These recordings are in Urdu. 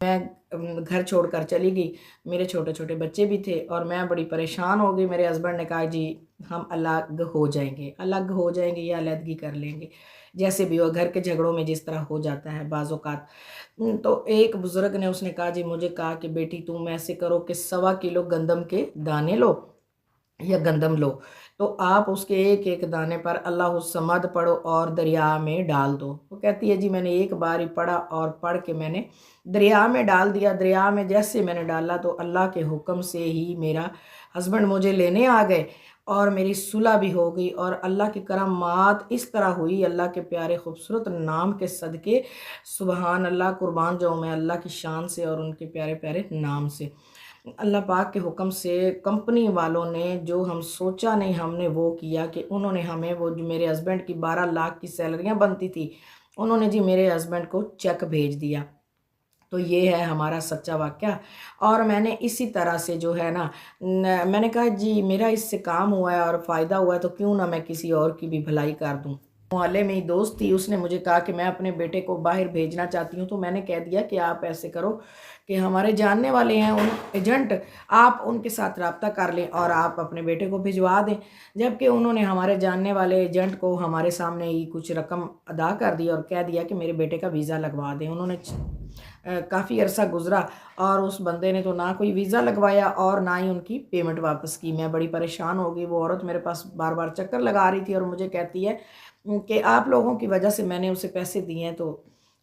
میں گھر چھوڑ کر چلی گئی، میرے چھوٹے چھوٹے بچے بھی تھے اور میں بڑی پریشان ہو گئی۔ میرے ہسبینڈ نے کہا جی ہم الگ ہو جائیں گے، الگ ہو جائیں گے یا علیحدگی کر لیں گے، جیسے بھی ہو، گھر کے جھگڑوں میں جس طرح ہو جاتا ہے بعض اوقات۔ تو ایک بزرگ نے اس نے کہا جی مجھے کہا کہ بیٹی تم ایسے کرو کہ 1.25 کلو گندم کے دانے لو یا گندم لو، تو آپ اس کے ایک ایک دانے پر اللہ الصمد پڑھو اور دریا میں ڈال دو۔ وہ کہتی ہے جی میں نے ایک بار ہی پڑھا اور پڑھ کے میں نے دریا میں ڈال دیا۔ دریا میں جیسے میں نے ڈالا تو اللہ کے حکم سے ہی میرا ہسبینڈ مجھے لینے آ گئے اور میری صلح بھی ہو گئی، اور اللہ کی کرامات اس طرح ہوئی اللہ کے پیارے خوبصورت نام کے صدقے۔ سبحان اللہ، قربان جاؤں میں اللہ کی شان سے اور ان کے پیارے پیارے نام سے۔ اللہ پاک کے حکم سے کمپنی والوں نے جو ہم سوچا نہیں ہم نے وہ کیا کہ انہوں نے ہمیں، وہ جو میرے ہسبینڈ کی 12 لاکھ کی سیلریاں بنتی تھی، انہوں نے جی میرے ہسبینڈ کو چیک بھیج دیا۔ تو یہ ہے ہمارا سچا واقعہ۔ اور میں نے اسی طرح سے جو ہے نا میں نے کہا جی میرا اس سے کام ہوا ہے اور فائدہ ہوا ہے تو کیوں نہ میں کسی اور کی بھی بھلائی کر دوں۔ محلے میں ہی دوست تھی، اس نے مجھے کہا کہ میں اپنے بیٹے کو باہر بھیجنا چاہتی ہوں، تو میں نے کہہ دیا کہ آپ ایسے کرو کہ ہمارے جاننے والے ہیں ان ایجنٹ، آپ ان کے ساتھ رابطہ کر لیں اور آپ اپنے بیٹے کو بھجوا دیں۔ جبکہ انہوں نے ہمارے جاننے والے ایجنٹ کو ہمارے سامنے ہی کچھ رقم ادا کر دی اور کہہ دیا کہ میرے بیٹے کا ویزا لگوا دیں۔ انہوں نے کافی عرصہ گزرا اور اس بندے نے تو نہ کوئی ویزا لگوایا اور نہ ہی ان کی پیمنٹ واپس کی۔ میں بڑی پریشان ہو گئی۔ وہ عورت میرے پاس بار بار چکر لگا رہی تھی اور مجھے کہتی ہے کہ آپ لوگوں کی وجہ سے میں نے اسے پیسے دیے ہیں، تو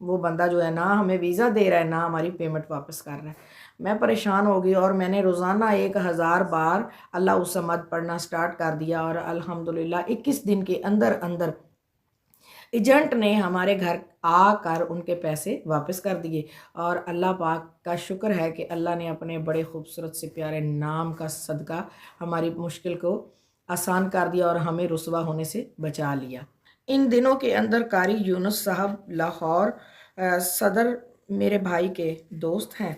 وہ بندہ جو ہے نہ ہمیں ویزا دے رہا ہے نہ ہماری پیمنٹ واپس کر رہا ہے۔ میں پریشان ہو گئی اور میں نے روزانہ 1000 بار اللہ الصمد پڑھنا سٹارٹ کر دیا، اور الحمدللہ 21 دن کے اندر اندر ایجنٹ نے ہمارے گھر آ کر ان کے پیسے واپس کر دیے۔ اور اللہ پاک کا شکر ہے کہ اللہ نے اپنے بڑے خوبصورت سے پیارے نام کا صدقہ ہماری مشکل کو آسان کر دیا اور ہمیں رسوا ہونے سے بچا لیا۔ ان دنوں کے اندر قاری یونس صاحب لاہور صدر میرے بھائی کے دوست ہیں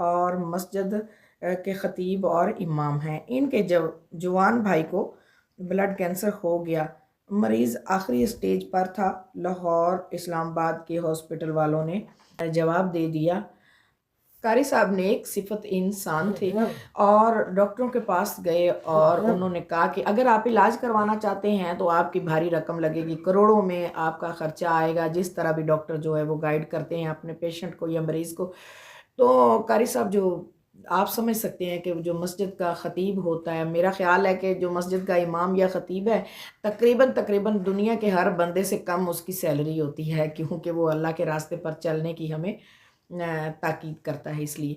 اور مسجد کے خطیب اور امام ہیں۔ ان کے جوان بھائی کو بلڈ کینسر ہو گیا، مریض آخری اسٹیج پر تھا۔ لاہور اسلام آباد کے ہاسپٹل والوں نے جواب دے دیا۔ قاری صاحب نیک صفت انسان تھے اور ڈاکٹروں کے پاس گئے اور انہوں نے کہا کہ اگر آپ علاج کروانا چاہتے ہیں تو آپ کی بھاری رقم لگے گی، کروڑوں میں آپ کا خرچہ آئے گا، جس طرح بھی ڈاکٹر جو ہے وہ گائیڈ کرتے ہیں اپنے پیشنٹ کو یا مریض کو۔ تو قاری صاحب جو آپ سمجھ سکتے ہیں کہ جو مسجد کا خطیب ہوتا ہے، میرا خیال ہے کہ جو مسجد کا امام یا خطیب ہے تقریباً دنیا کے ہر بندے سے کم اس کی سیلری ہوتی ہے، کیونکہ وہ اللہ کے راستے پر چلنے کی ہمیں تاکید کرتا ہے۔ اس لیے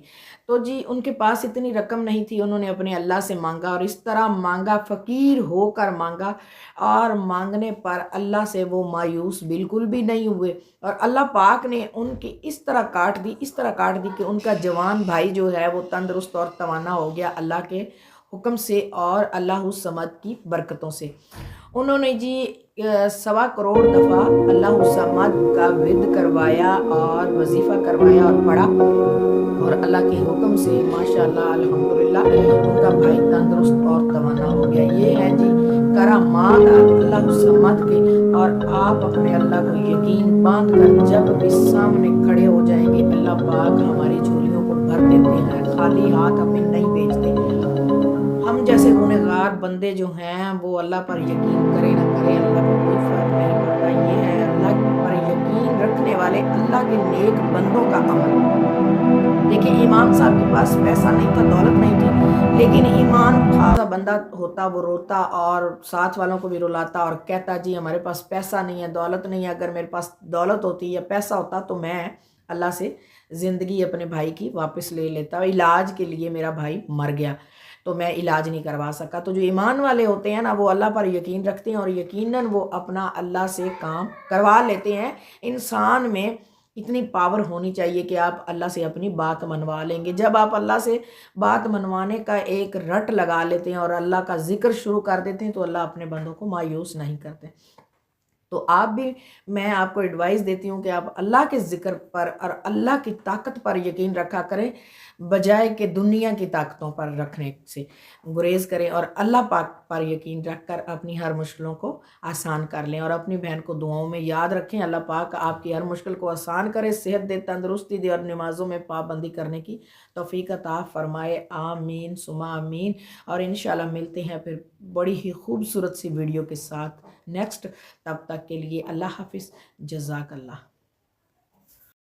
تو جی ان کے پاس اتنی رقم نہیں تھی، انہوں نے اپنے اللہ سے مانگا اور اس طرح مانگا، فقیر ہو کر مانگا، اور مانگنے پر اللہ سے وہ مایوس بالکل بھی نہیں ہوئے، اور اللہ پاک نے ان کی اس طرح کاٹ دی کہ ان کا جوان بھائی جو ہے وہ تندرست اور توانا ہو گیا اللہ کے حکم سے اور اللہ الصمد کی برکتوں سے۔ انہوں نے جی 1.25 کروڑ دفعہ اللہ الصمد کا ورد کروایا اور وظیفہ کروایا اور پڑھا، اور اللہ کے حکم سے ماشاءاللہ الحمدللہ ان کا بھائی تندرست اور توانا ہو گیا۔ یہ ہے جی کرامات اللہ الصمد کے، اور آپ اپنے اللہ کو یقین باندھ کر جب بھی سامنے کھڑے ہو جائیں گے اللہ پاک ہماری جھولیوں کو بھر دیتے ہیں، خالی ہاتھ ہمیں نہیں بھیجتے۔ ہم جیسے گنہگار بندے جو ہیں وہ اللہ پر یقین کرے نہ کرے اللہ کو کوئی فرق نہیں پڑتا۔ یہ ہے اللہ پر یقین رکھنے والے اللہ کے نیک بندوں کا عمل۔ دیکھیں امام صاحب کے پاس پیسہ نہیں تھا، دولت نہیں تھی، لیکن ایمان تھا۔ بندہ ہوتا وہ روتا اور ساتھ والوں کو بھی رلاتا اور کہتا جی ہمارے پاس پیسہ نہیں ہے، دولت نہیں ہے، اگر میرے پاس دولت ہوتی یا پیسہ ہوتا تو میں اللہ سے زندگی اپنے بھائی کی واپس لے لیتا، علاج کے لیے میرا بھائی مر گیا تو میں علاج نہیں کروا سکا۔ تو جو ایمان والے ہوتے ہیں نا وہ اللہ پر یقین رکھتے ہیں اور یقیناً وہ اپنا اللہ سے کام کروا لیتے ہیں۔ انسان میں اتنی پاور ہونی چاہیے کہ آپ اللہ سے اپنی بات منوا لیں گے۔ جب آپ اللہ سے بات منوانے کا ایک رٹ لگا لیتے ہیں اور اللہ کا ذکر شروع کر دیتے ہیں تو اللہ اپنے بندوں کو مایوس نہیں کرتے۔ تو آپ بھی، میں آپ کو ایڈوائز دیتی ہوں کہ آپ اللہ کے ذکر پر اور اللہ کی طاقت پر یقین رکھا کریں، بجائے کہ دنیا کی طاقتوں پر رکھنے سے گریز کریں، اور اللہ پاک پر یقین رکھ کر اپنی ہر مشکلوں کو آسان کر لیں۔ اور اپنی بہن کو دعاؤں میں یاد رکھیں، اللہ پاک آپ کی ہر مشکل کو آسان کرے، صحت دے، تندرستی دے، اور نمازوں میں پابندی کرنے کی توفیق عطا فرمائے۔ آمین ثم آمین۔ اور انشاءاللہ ملتے ہیں پھر بڑی ہی خوبصورت سی ویڈیو کے ساتھ نیکسٹ، تب تک کے لیے اللہ حافظ، جزاک اللہ۔